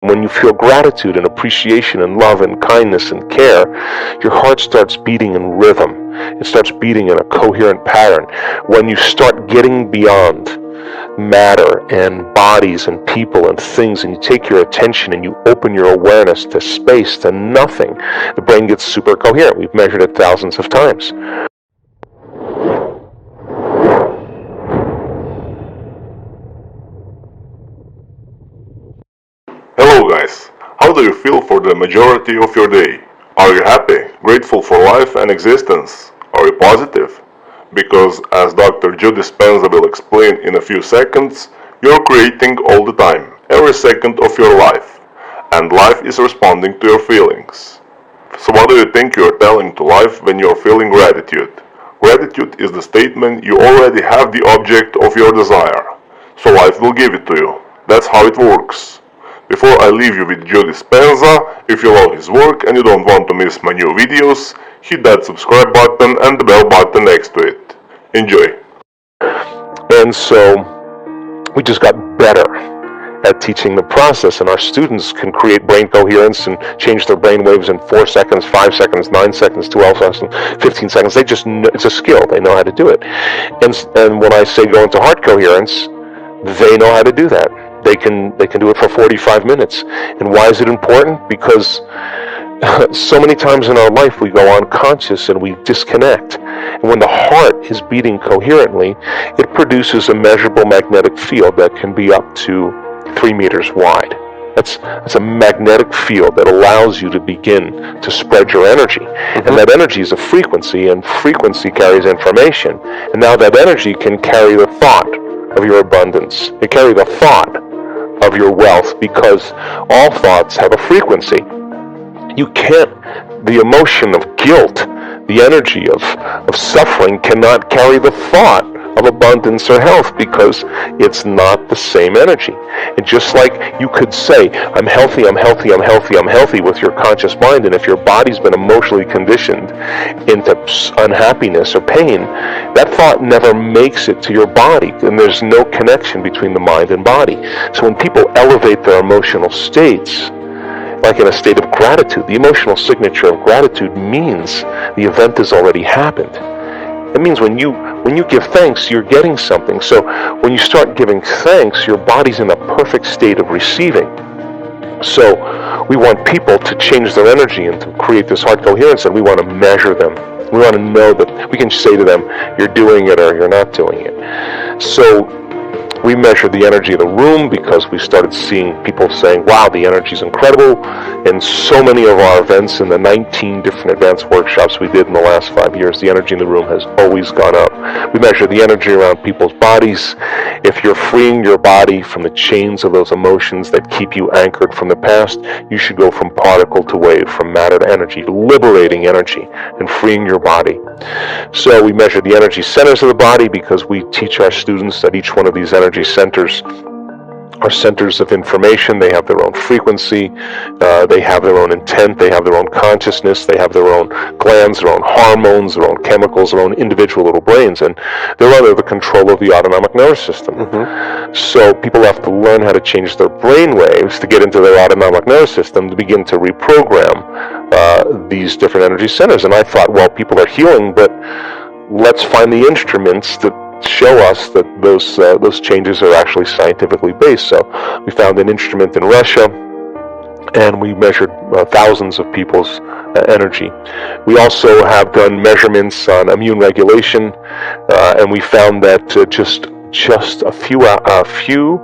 When you feel gratitude and appreciation and love and kindness and care, your heart starts beating in rhythm. It starts beating in a coherent pattern. When you start getting beyond matter and bodies and people and things, and you take your attention and you open your awareness to space, to nothing, the brain gets super coherent. We've measured it thousands of times. Hello guys, how do you feel for the majority of your day? Are you happy, grateful for life and existence? Are you positive? Because as Dr. Dispenza will explain in a few seconds, you're creating all the time, every second of your life, and life is responding to your feelings. So what do you think you're telling to life when you're feeling gratitude? Gratitude is the statement you already have the object of your desire, so life will give it to you. That's how it works. Before I leave you with Joe Dispenza, if you love his work and you don't want to miss my new videos, hit that subscribe button and the bell button next to it. Enjoy! And so we just got better at teaching the process, and our students can create brain coherence and change their brain waves in 4 seconds, 5 seconds, 9 seconds, 12 seconds, 15 seconds. They just know, it's a skill. They know how to do it. And when I say go into heart coherence, they know how to do that. They can do it for 45 minutes. And why is it important? Because so many times in our life we go unconscious and we disconnect. And when the heart is beating coherently, it produces a measurable magnetic field that can be up to 3 meters wide. That's a magnetic field that allows you to begin to spread your energy. And that energy is a frequency, and frequency carries information. And now that energy can carry the thought of your abundance. It carry the thought of your wealth, because all thoughts have a frequency. You can't, the emotion of guilt, the energy of suffering cannot carry the thought of abundance or health, because it's not the same energy. And just like you could say, I'm healthy, I'm healthy, I'm healthy, I'm healthy with your conscious mind, and if your body's been emotionally conditioned into unhappiness or pain, that thought never makes it to your body, and there's no connection between the mind and body. So when people elevate their emotional states, like in a state of gratitude, the emotional signature of gratitude means the event has already happened. It means when you give thanks, you're getting something. So when you start giving thanks, your body's in a perfect state of receiving. So we want people to change their energy and to create this heart coherence, and we want to measure them. We want to know that we can say to them, you're doing it or you're not doing it. So we measured the energy of the room, because we started seeing people saying, wow, the energy is incredible. And so many of our events, in the 19 different advanced workshops we did in the last 5 years, the energy in the room has always gone up. We measure the energy around people's bodies. If you're freeing your body from the chains of those emotions that keep you anchored from the past, you should go from particle to wave, from matter to energy, liberating energy and freeing your body. So we measure the energy centers of the body, because we teach our students that each one of these energy centers are centers of information. They have their own frequency, they have their own intent, they have their own consciousness, they have their own glands, their own hormones, their own chemicals, their own individual little brains, and they're under the control of the autonomic nervous system. So people have to learn how to change their brain waves to get into their autonomic nervous system to begin to reprogram these different energy centers. And I thought, well, people are healing, but let's find the instruments that show us that those changes are actually scientifically based. So we found an instrument in Russia, and we measured thousands of people's energy. We also have done measurements on immune regulation, and we found that just a few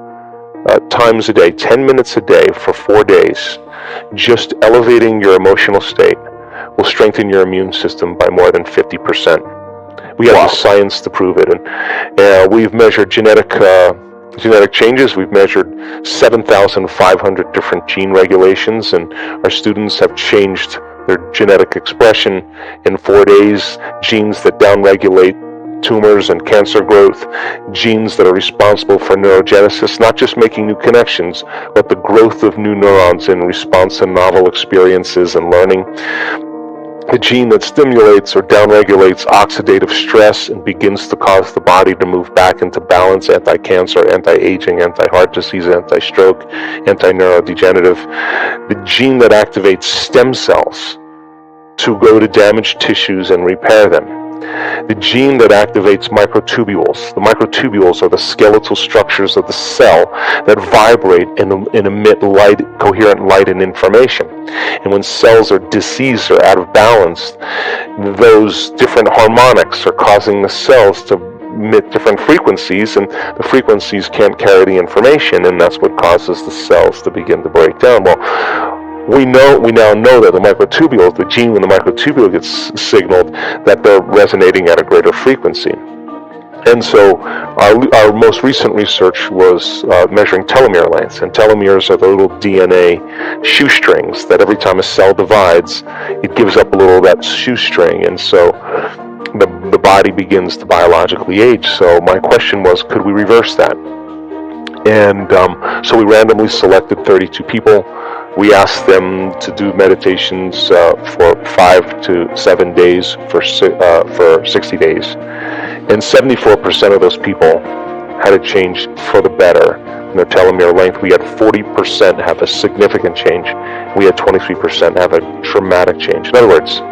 times a day, 10 minutes a day for 4 days, just elevating your emotional state will strengthen your immune system by more than 50%. We have the science to prove it, and we've measured genetic changes. We've measured 7,500 different gene regulations, and our students have changed their genetic expression in 4 days. Genes that downregulate tumors and cancer growth, genes that are responsible for neurogenesis, not just making new connections, but the growth of new neurons in response to novel experiences and learning. the gene that stimulates or downregulates oxidative stress and begins to cause the body to move back into balance, anti-cancer, anti-aging, anti-heart disease, anti-stroke, anti-neurodegenerative. The gene that activates stem cells to go to damaged tissues and repair them. The gene that activates microtubules. The microtubules are the skeletal structures of the cell that vibrate and emit light, coherent light and information. And when cells are diseased or out of balance, those different harmonics are causing the cells to emit different frequencies, and the frequencies can't carry the information, and that's what causes the cells to begin to break down. Well, we now know that the microtubules, the gene when the microtubule gets signaled, that they're resonating at a greater frequency. And so our most recent research was measuring telomere lengths, and telomeres are the little DNA shoestrings that every time a cell divides, it gives up a little of that shoestring, and so the body begins to biologically age. So my question was, could we reverse that? And so we randomly selected 32 people. We asked them to do meditations for 5 to 7 days for 60 days. And 74% of those people had a change for the better in their telomere length. We had 40% have a significant change. We had 23% have a dramatic change. In other words,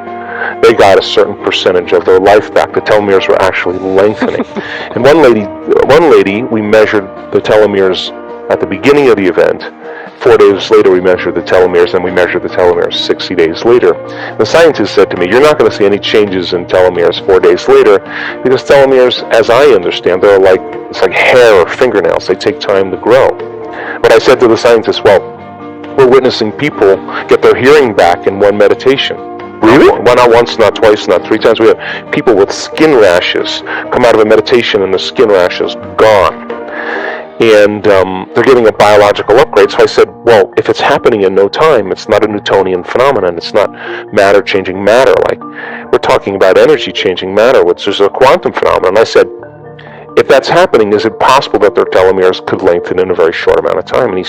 they got a certain percentage of their life back. The telomeres were actually lengthening. And one lady, we measured the telomeres at the beginning of the event. 4 days later, we measured the telomeres, and we measured the telomeres 60 days later. The scientist said to me, you're not going to see any changes in telomeres 4 days later, because telomeres, as I understand, it's like hair or fingernails. They take time to grow. But I said to the scientist, well, we're witnessing people get their hearing back in one meditation. Really? Well, not once, not twice, not 3 times. We have people with skin rashes come out of a meditation and the skin rash is gone. And they're getting a biological upgrade. So I said, well, if it's happening in no time, it's not a Newtonian phenomenon. It's not matter changing matter. Like, we're talking about energy changing matter, which is a quantum phenomenon. And I said, if that's happening, is it possible that their telomeres could lengthen in a very short amount of time? And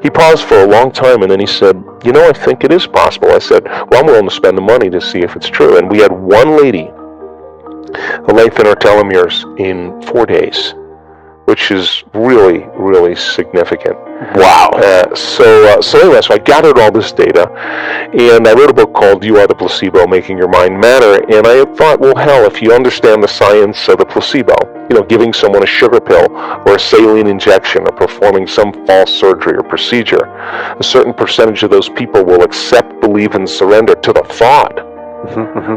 he paused for a long time, and then he said, I think it is possible. I said, well, I'm willing to spend the money to see if it's true. And we had one lady lengthen her telomeres in 4 days, which is really, really significant. Wow. So I gathered all this data, and I wrote a book called You Are the Placebo, Making Your Mind Matter, and I thought, well, hell, if you understand the science of the placebo, giving someone a sugar pill or a saline injection or performing some false surgery or procedure, a certain percentage of those people will accept, believe, and surrender to the thought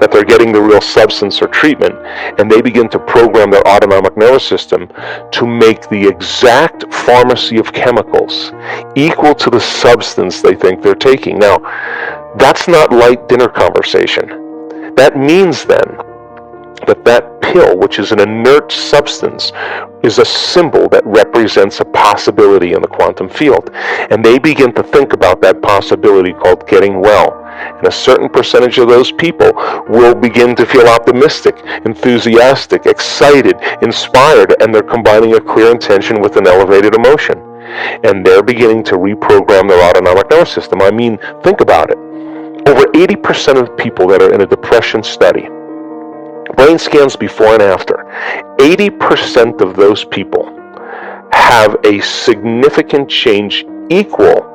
that they're getting the real substance or treatment, and they begin to program their autonomic nervous system to make the exact pharmacy of chemicals equal to the substance they think they're taking. Now, that's not light dinner conversation. That means then that pill, which is an inert substance, is a symbol that represents a possibility in the quantum field. And they begin to think about that possibility called getting well. And a certain percentage of those people will begin to feel optimistic, enthusiastic, excited, inspired, and they're combining a clear intention with an elevated emotion. And they're beginning to reprogram their autonomic nervous system. I mean, think about it. Over 80% of people that are in a depression study, brain scans before and after, 80% of those people have a significant change equal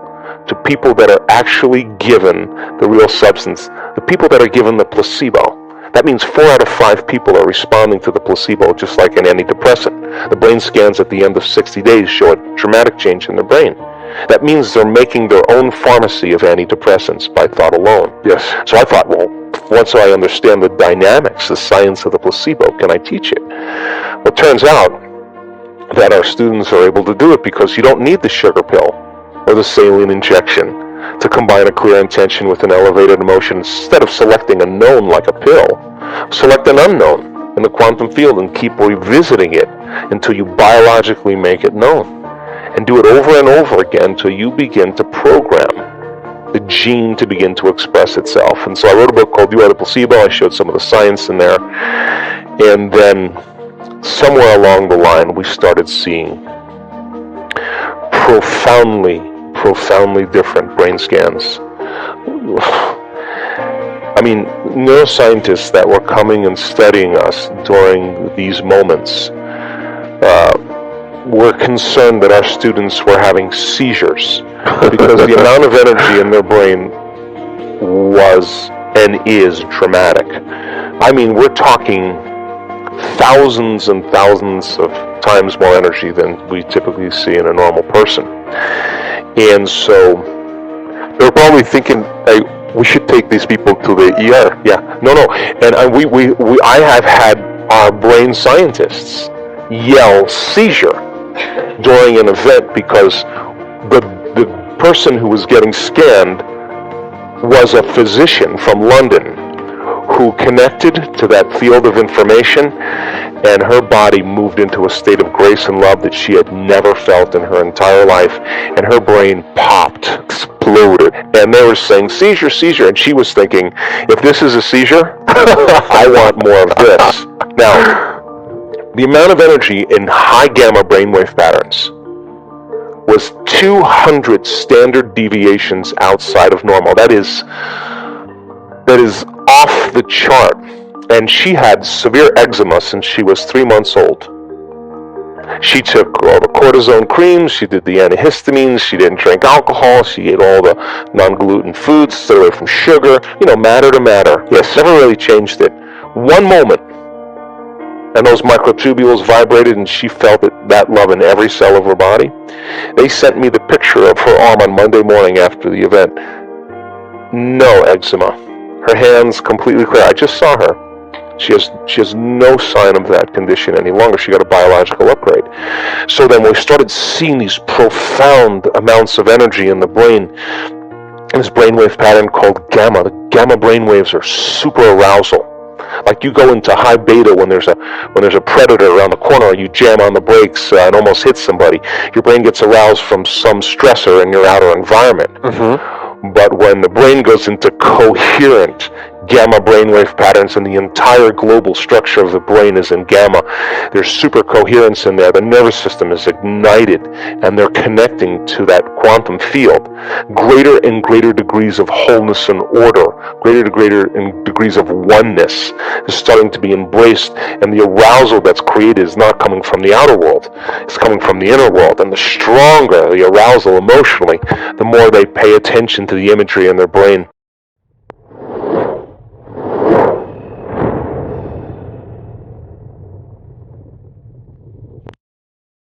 to people that are actually given the real substance. The people that are given the placebo, that means 4 out of 5 people are responding to the placebo just like an antidepressant. The brain scans at the end of 60 days show a dramatic change in their brain. That means they're making their own pharmacy of antidepressants by thought alone. Yes. So I thought, well, once I understand the dynamics, the science of the placebo, can I teach it? Well, it turns out that our students are able to do it because you don't need the sugar pill or the saline injection to combine a clear intention with an elevated emotion. Instead of selecting a known like a pill, select an unknown in the quantum field and keep revisiting it until you biologically make it known. And do it over and over again until you begin to program the gene to begin to express itself. And so I wrote a book called You Are the Placebo. I showed some of the science in there. And then somewhere along the line, we started seeing profoundly different brain scans. mean, neuroscientists that were coming and studying us during these moments were concerned that our students were having seizures because the amount of energy in their brain was and is dramatic. I mean, we're talking thousands and thousands of times more energy than we typically see in a normal person. And so they're probably thinking, hey, we should take these people to the ER. Yeah, no. And I have had our brain scientists yell seizure during an event because the person who was getting scanned was a physician from London who connected to that field of information, and her body moved into a state of grace and love that she had never felt in her entire life, and her brain popped, exploded, and they were saying, seizure, seizure, and she was thinking, if this is a seizure, I want more of this. Now, the amount of energy in high gamma brainwave patterns was 200 standard deviations outside of normal. That is off the chart. And she had severe eczema since she was 3 months old. She took all the cortisone creams, she did the antihistamines, she didn't drink alcohol, she ate all the non-gluten foods, stayed away from sugar, matter to matter. Yes, never really changed it. One moment, and those microtubules vibrated, and she felt that love in every cell of her body. They sent me the picture of her arm on Monday morning after the event. No eczema. Her hands completely clear. I just saw her. She has no sign of that condition any longer. She got a biological upgrade. So then we started seeing these profound amounts of energy in the brain, this brainwave pattern called gamma. The gamma brainwaves are super arousal. Like you go into high beta when there's a predator around the corner, and you jam on the brakes and almost hit somebody. Your brain gets aroused from some stressor in your outer environment. Mm-hmm. But when the brain goes into coherent gamma brainwave patterns and the entire global structure of the brain is in gamma, there's super coherence in there. The nervous system is ignited and they're connecting to that quantum field. Greater and greater degrees of wholeness and order, greater degrees of oneness is starting to be embraced, and the arousal that's created is not coming from the outer world, it's coming from the inner world. And the stronger the arousal emotionally, the more they pay attention to the imagery in their brain.